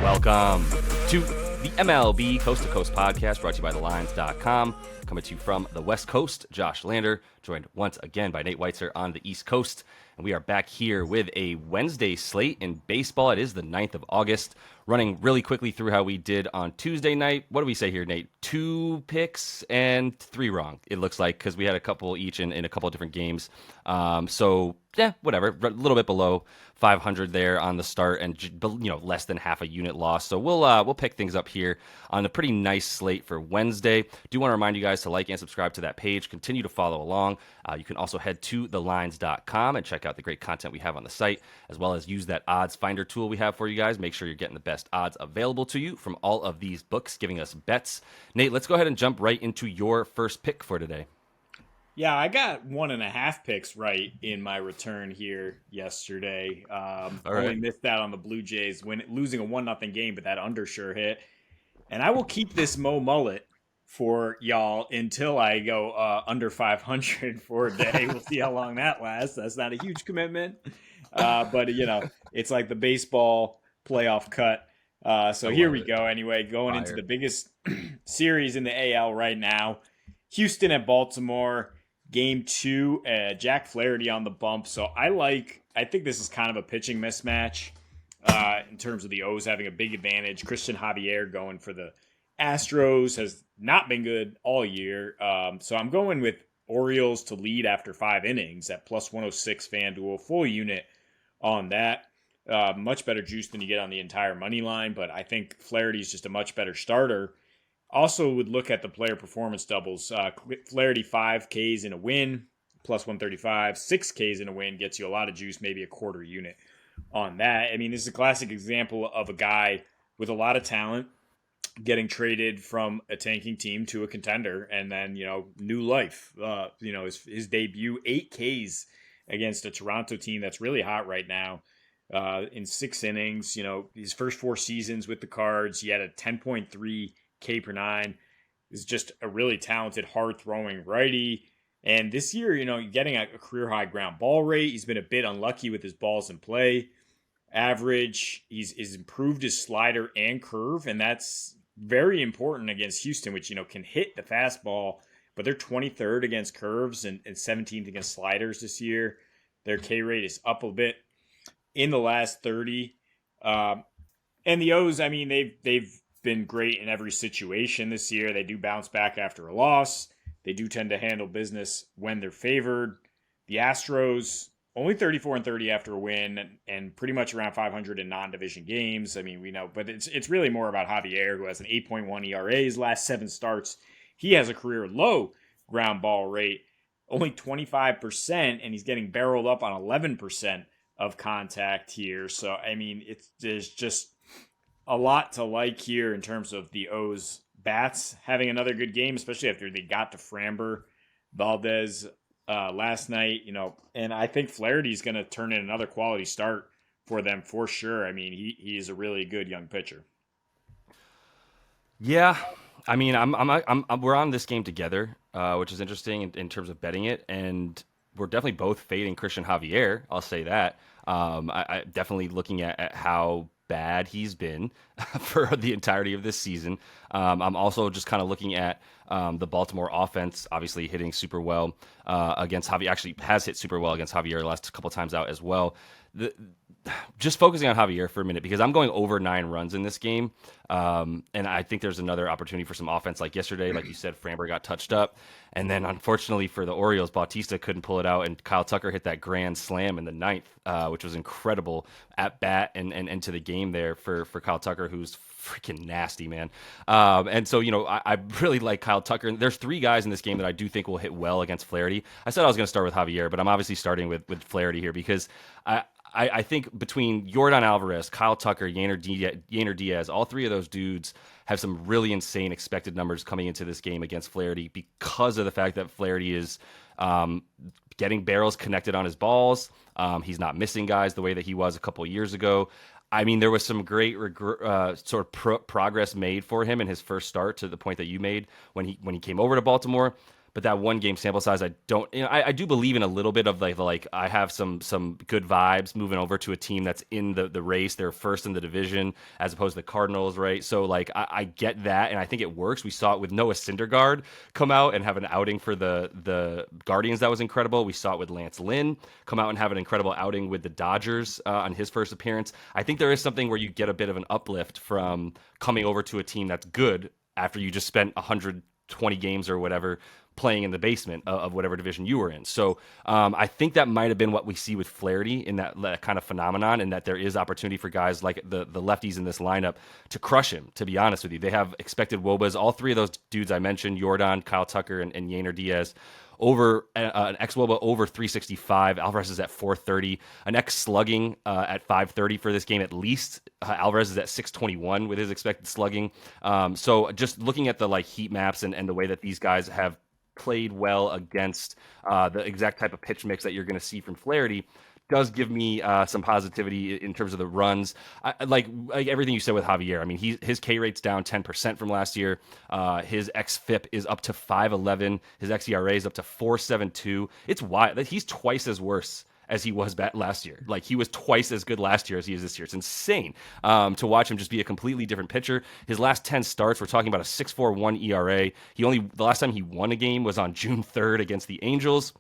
Welcome to the MLB Coast to Coast podcast brought to you by thelines.com. Coming to you from the West Coast, Josh Lander, joined once again by Nate Weitzer on the East Coast. And we are back here with a Wednesday slate in baseball. It is the 9th of August. Running really quickly through how we did on Tuesday night. What do we say here, Nate? 2 picks and 3 wrong, it looks like, because we had a couple each in a couple of different games. Yeah, whatever. A little bit below 500 there on the start, and less than half a unit loss. So we'll pick things up here on a pretty nice slate for Wednesday. Do want to remind you guys to like and subscribe to that page. Continue to follow along. You can also head to thelines.com and check out the great content we have on the site, as well as use that odds finder tool we have for you guys. Make sure you're getting the best odds available to you from all of these books, giving us bets. Nate, let's go ahead and jump right into your first pick for today. Yeah, I got 1.5 picks right in my return here yesterday. Only missed that on the Blue Jays losing a 1-0 game, but that under sure hit. And I will keep this Mo Mullet for y'all until I go under 500 for a day. We'll see how long that lasts. That's not a huge commitment. But, it's like the baseball playoff cut. So here we go anyway, going into the biggest series in the AL right now. Houston at Baltimore. Game 2, Jack Flaherty on the bump. So I think this is kind of a pitching mismatch in terms of the O's having a big advantage. Christian Javier going for the Astros has not been good all year. So I'm going with Orioles to lead after 5 innings at plus 106 FanDuel. Full unit on that. Much better juice than you get on the entire money line. But I think Flaherty is just a much better starter. Also would look at the player performance doubles. Flaherty 5 Ks in a win, plus 135. 6 Ks in a win gets you a lot of juice, maybe a quarter unit on that. I mean, this is a classic example of a guy with a lot of talent getting traded from a tanking team to a contender, and then, new life. His debut, 8 Ks against a Toronto team that's really hot right now. In 6 innings, his first 4 seasons with the Cards, he had a 10.3 K per 9. Is just a really talented, hard-throwing righty. And this year, getting a career-high ground ball rate. He's been a bit unlucky with his balls in play. Average, he's improved his slider and curve, and that's very important against Houston, which, can hit the fastball, but they're 23rd against curves and 17th against sliders this year. Their K rate is up a bit in the last 30. And the O's, I mean, they've been great in every situation this year. They do bounce back after a loss. They do tend to handle business when they're favored. The Astros, only 34-30 after a win, and pretty much around 500 in non-division games. I mean, we know, but it's really more about Javier, who has an 8.1 ERA his last 7 starts. He has a career low ground ball rate, only 25%, and he's getting barreled up on 11% of contact here. So, I mean, there's just a lot to like here in terms of the O's bats having another good game, especially after they got to Framber Valdez last night, and I think Flaherty's going to turn in another quality start for them for sure. I mean, he is a really good young pitcher. Yeah, I mean, we're on this game together, which is interesting in terms of betting it, and we're definitely both fading Christian Javier. I'll say that. I definitely looking at how bad he's been for the entirety of this season. I'm also just kind of looking at the Baltimore offense, obviously hitting super well against Javier. Actually has hit super well against Javier the last couple times out as well. Just focusing on Javier for a minute, because I'm going over 9 runs in this game. And I think there's another opportunity for some offense like yesterday. Like you said, Framber got touched up. And then unfortunately for the Orioles, Bautista couldn't pull it out. And Kyle Tucker hit that grand slam in the 9th, which was incredible at bat and into the game there for Kyle Tucker, who's freaking nasty, man. And so, I really like Kyle Tucker. There's 3 guys in this game that I do think will hit well against Flaherty. I said I was going to start with Javier, but I'm obviously starting with Flaherty here because I think between Yordan Alvarez, Kyle Tucker, Yainer Diaz, all 3 of those dudes have some really insane expected numbers coming into this game against Flaherty because of the fact that Flaherty is getting barrels connected on his balls. He's not missing guys the way that he was a couple of years ago. I mean, there was some great progress made for him in his first start, to the point that you made when he came over to Baltimore. but that one game sample size, I don't. I do believe in a little bit of like I have some good vibes moving over to a team that's in the race. They're first in the division as opposed to the Cardinals, right? So like I get that, and I think it works. We saw it with Noah Syndergaard come out and have an outing for the Guardians that was incredible. We saw it with Lance Lynn come out and have an incredible outing with the Dodgers on his first appearance. I think there is something where you get a bit of an uplift from coming over to a team that's good after you just spent 120 games or whatever playing in the basement of whatever division you were in. So I think that might have been what we see with Flaherty in that kind of phenomenon, and that there is opportunity for guys like the lefties in this lineup to crush him, to be honest with you. They have expected WOBAs. All three of those dudes I mentioned, Jordan, Kyle Tucker, and Yainer Diaz, over an xWOBA over 365. Alvarez is at 430. An X slugging at 530 for this game at least. Alvarez is at 621 with his expected slugging. So just looking at the like heat maps and the way that these guys have played well against the exact type of pitch mix that you're going to see from Flaherty does give me some positivity in terms of the runs. Like everything you said with Javier. I mean, his K rate's down 10% from last year. His xFIP is up to 511. His xERA is up to 472. It's wild. He's twice as worse as he was last year. Like he was twice as good last year as he is this year. It's insane to watch him just be a completely different pitcher. His last 10 starts, we're talking about a 6.41 ERA. The last time he won a game was on June 3rd against the Angels.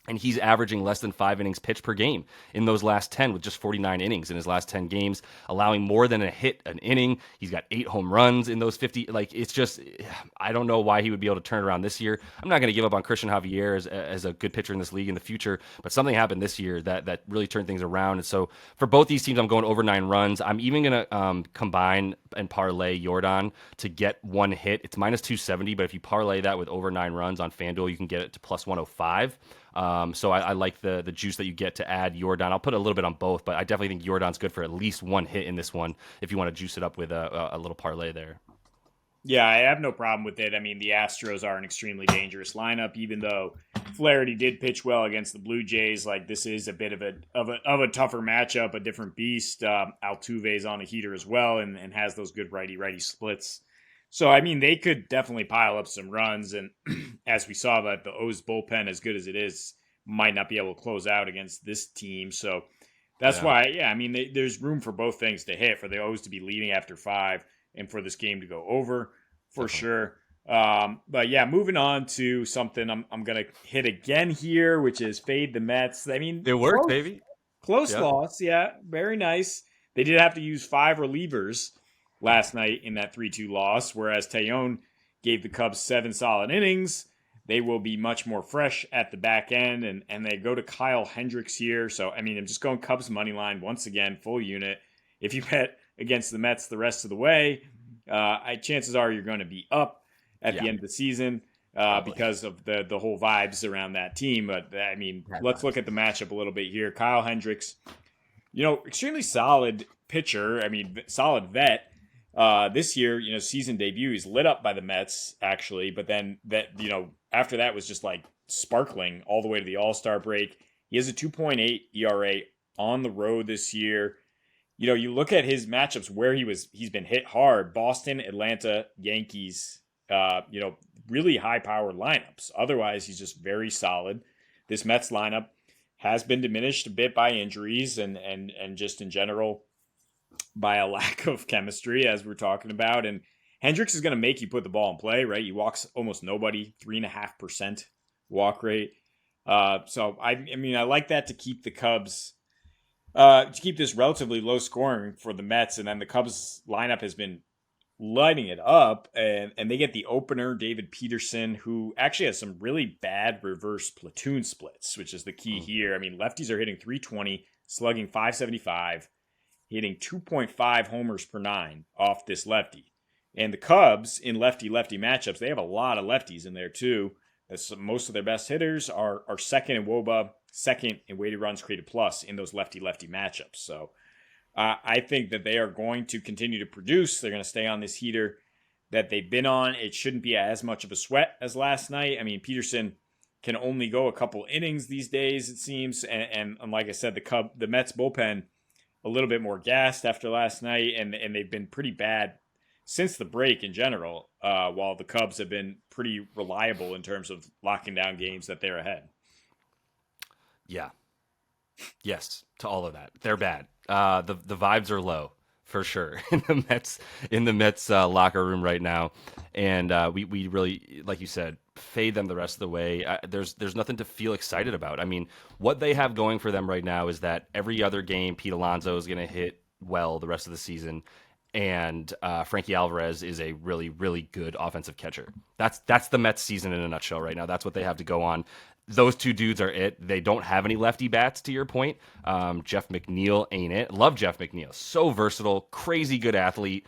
And he's averaging less than 5 innings pitched per game in those last 10 with just 49 innings in his last 10 games, allowing more than a hit an inning. He's got 8 home runs in those 50. Like, it's just, I don't know why he would be able to turn around this year. I'm not going to give up on Christian Javier as a good pitcher in this league in the future, but something happened this year that really turned things around. And so for both these teams, I'm going over 9 runs. I'm even going to combine and parlay Jordan to get one hit. It's minus 270, but if you parlay that with over 9 runs on FanDuel, you can get it to plus 105. So I like the juice that you get to add Jordan. I'll put a little bit on both, but I definitely think Jordan's good for at least one hit in this one if you want to juice it up with a little parlay there. Yeah, I have no problem with it. I mean, the Astros are an extremely dangerous lineup, even though Flaherty did pitch well against the Blue Jays. Like, this is a bit of a tougher matchup, a different beast. Altuve's on a heater as well and has those good righty-righty splits. So, I mean, they could definitely pile up some runs. And as we saw, that the O's bullpen, as good as it is, might not be able to close out against this team. So that's why, I mean, there's room for both things to hit, for the O's to be leading after 5 and for this game to go over for sure. But yeah, moving on to something I'm going to hit again here, which is fade the Mets. I mean, it worked, baby. Close loss. Yeah, very nice. They did have to use 5 relievers last night in that 3-2 loss, whereas Tejon gave the Cubs 7 solid innings. They will be much more fresh at the back end, and they go to Kyle Hendricks here. So, I mean, I'm just going Cubs money line once again, full unit. If you bet against the Mets the rest of the way, chances are you're going to be up at the end of the season because of the whole vibes around that team. But, I mean, let's look at the matchup a little bit here. Kyle Hendricks, extremely solid pitcher. I mean, solid vet. This year, season debut, he's lit up by the Mets, actually. But then after that was just like sparkling all the way to the All-Star break. He has a 2.8 ERA on the road this year. You look at his matchups where he's been hit hard: Boston, Atlanta, Yankees, really high-powered lineups. Otherwise, he's just very solid. This Mets lineup has been diminished a bit by injuries and just in general by a lack of chemistry, as we're talking about. And Hendricks is going to make you put the ball in play, right? He walks almost nobody, 3.5% walk rate. So I mean, I like that to keep the Cubs, to keep this relatively low scoring for the Mets. And then the Cubs lineup has been lighting it up, and they get the opener, David Peterson, who actually has some really bad reverse platoon splits, which is the key here. I mean, lefties are hitting 320, slugging 575, hitting 2.5 homers per 9 off this lefty. And the Cubs, in lefty-lefty matchups, they have a lot of lefties in there too. Most of their best hitters are second in WOBA, second in weighted runs created plus in those lefty-lefty matchups. So I think that they are going to continue to produce. They're going to stay on this heater that they've been on. It shouldn't be as much of a sweat as last night. I mean, Peterson can only go a couple innings these days, it seems. And like I said, the Mets bullpen a little bit more gassed after last night, and they've been pretty bad since the break in general, while the Cubs have been pretty reliable in terms of locking down games that they're ahead. Yeah. Yes, to all of that. They're bad. The vibes are low for sure in the Mets locker room right now, and we really, like you said, fade them the rest of the way. There's nothing to feel excited about. I mean, what they have going for them right now is that every other game, Pete Alonso is going to hit well the rest of the season, and Frankie Alvarez is a really, really good offensive catcher. That's the Mets season in a nutshell right now. That's what they have to go on. Those two dudes are it. They don't have any lefty bats, to your point. Jeff McNeil ain't it. Love Jeff McNeil. So versatile, crazy good athlete.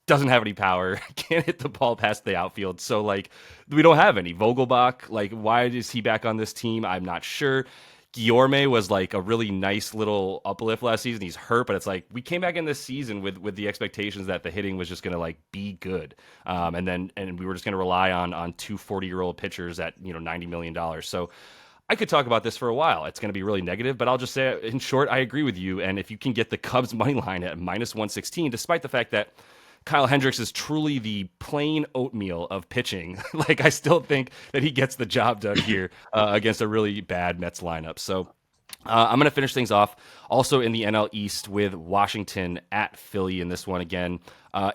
Doesn't have any power. Can't hit the ball past the outfield. So, like, we don't have any. Vogelbach, like, why is he back on this team? I'm not sure. Guillorme was like a really nice little uplift last season. He's hurt, but it's like we came back in this season with the expectations that the hitting was just going to like be good, and we were just going to rely on two 40-year-old pitchers at $90 million. So I could talk about this for a while. It's going to be really negative, but I'll just say in short, I agree with you. And if you can get the Cubs money line at -116, despite the fact that Kyle Hendricks is truly the plain oatmeal of pitching. Like, I still think that he gets the job done here against a really bad Mets lineup. So I'm going to finish things off also in the NL East with Washington at Philly in this one again.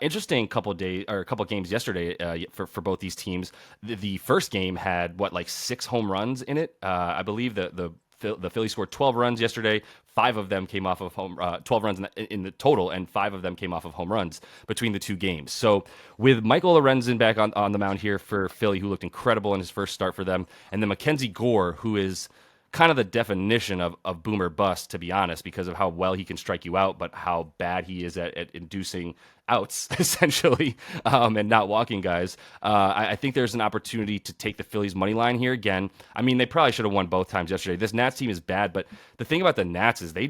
Interesting couple games yesterday for both these teams. The first game had like 6 home runs in it. I believe the Phillies scored 12 runs yesterday. 5 of them came off of 12 runs in the total, and 5 of them came off of home runs between the two games. So with Michael Lorenzen back on the mound here for Philly, who looked incredible in his first start for them, and then Mackenzie Gore, who is kind of the definition of boomer bust, to be honest, because of how well he can strike you out, but how bad he is at inducing outs, essentially, and not walking guys. I think there's an opportunity to take the Phillies money line here again. I mean, they probably should have won both times yesterday. This Nats team is bad, but the thing about the Nats is they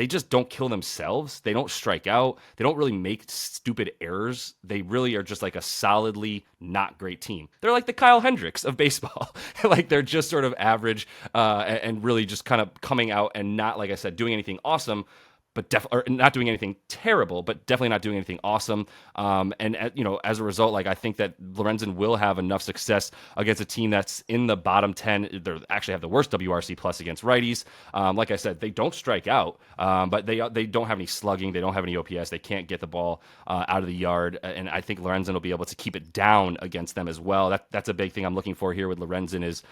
just don't kill themselves. They don't strike out. They don't really make stupid errors. They really are just like a solidly not great team. They're like the Kyle Hendricks of baseball. Like, they're just sort of average and really just kind of coming out and not, like I said, doing anything awesome, but or not doing anything terrible, but definitely not doing anything awesome. As a result, like, I think that Lorenzen will have enough success against a team that's in the bottom 10. They actually have the worst WRC plus against righties. Like I said, they don't strike out, but they don't have any slugging. They don't have any OPS. They can't get the ball out of the yard, and I think Lorenzen will be able to keep it down against them as well. That's a big thing I'm looking for here with Lorenzen is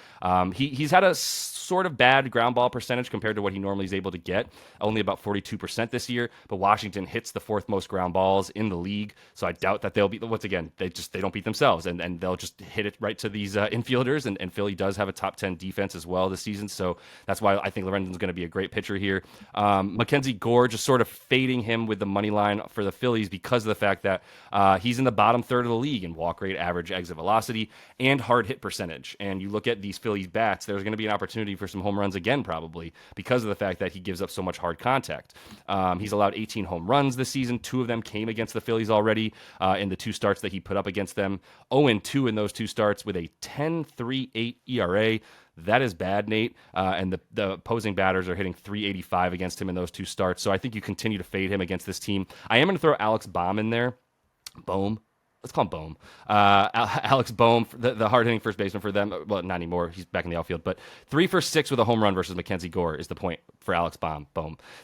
he's had a sort of bad ground ball percentage compared to what he normally is able to get, only about 42% this year, but Washington hits the 4th most ground balls in the league, so I doubt that they'll be, once again, they don't beat themselves, and they'll just hit it right to these infielders, and Philly does have a top 10 defense as well this season, so that's why I think Lorenzen's going to be a great pitcher here. Mackenzie Gore, just sort of fading him with the money line for the Phillies because of the fact that he's in the bottom third of the league in walk rate, average exit velocity, and hard hit percentage, and you look at these Phillies bats, there's going to be an opportunity for some home runs again, probably, because of the fact that he gives up so much hard contact. He's allowed 18 home runs this season. 2 of them came against the Phillies already in the 2 starts that he put up against them. 0-2 in those 2 starts with a 10.38 ERA. That is bad, Nate. And the opposing batters are hitting 385 against him in those 2 starts. So I think you continue to fade him against this team. I am going to throw Alex Baum in there. Bohm. Let's call him Bohm. Alex Bohm, the hard-hitting first baseman for them. Well, not anymore. He's back in the outfield. But 3 for 6 with a home run versus Mackenzie Gore is the point for Alex Bohm.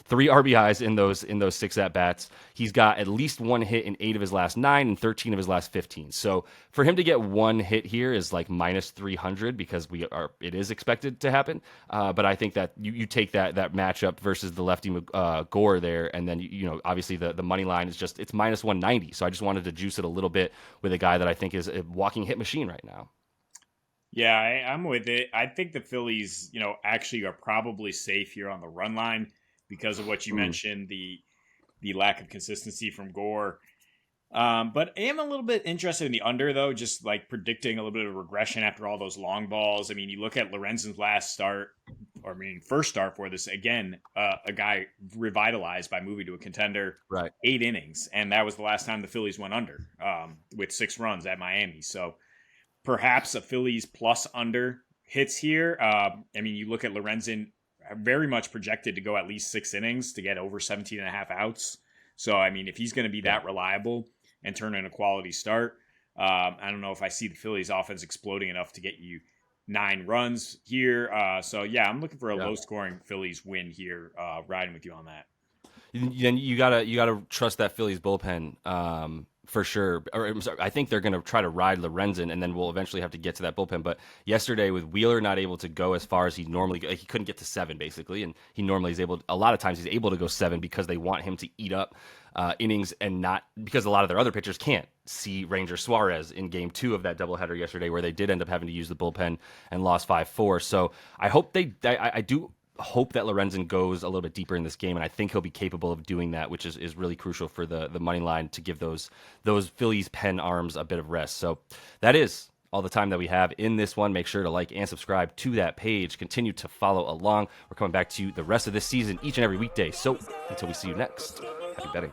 3 RBIs in those 6 at-bats. He's got at least 1 hit in 8 of his last 9 and 13 of his last 15. So for him to get 1 hit here is like -300 because it is expected to happen. But I think that you take that matchup versus the lefty Gore there, and then obviously the money line is just, it's -190. So I just wanted to juice it a little bit with a guy that I think is a walking hit machine right now. Yeah, I'm with it. I think the Phillies, actually are probably safe here on the run line because of what you mentioned, the lack of consistency from Gore. But I am a little bit interested in the under, though, just like predicting a little bit of regression after all those long balls. I mean, you look at Lorenzen's first start for this, again, a guy revitalized by moving to a contender, right? 8 innings. And that was the last time the Phillies went under with 6 runs at Miami. So perhaps a Phillies plus under hits here. I mean, you look at Lorenzen, very much projected to go at least 6 innings to get over 17 and a half outs. So, I mean, if he's going to be that reliable, and turn in a quality start. I don't know if I see the Phillies offense exploding enough to get you 9 runs here. So yeah, I'm looking for a low scoring Phillies win here. Riding with you on that. Then you gotta trust that Phillies bullpen for sure. Or I'm sorry, I think they're gonna try to ride Lorenzen, and then we'll eventually have to get to that bullpen. But yesterday, with Wheeler not able to go as far as he normally, he couldn't get to 7 basically, and he normally is able. A lot of times he's able to go 7 because they want him to eat up innings, and not because a lot of their other pitchers can't. See Ranger Suarez in Game 2 of that doubleheader yesterday, where they did end up having to use the bullpen and lost 5-4. So I hope I do hope that Lorenzen goes a little bit deeper in this game, and I think he'll be capable of doing that, which is really crucial for the money line to give those Phillies pen arms a bit of rest. So that is all the time that we have in this one. Make sure to like and subscribe to that page. Continue to follow along. We're coming back to you the rest of this season each and every weekday. So until we see you next, happy betting.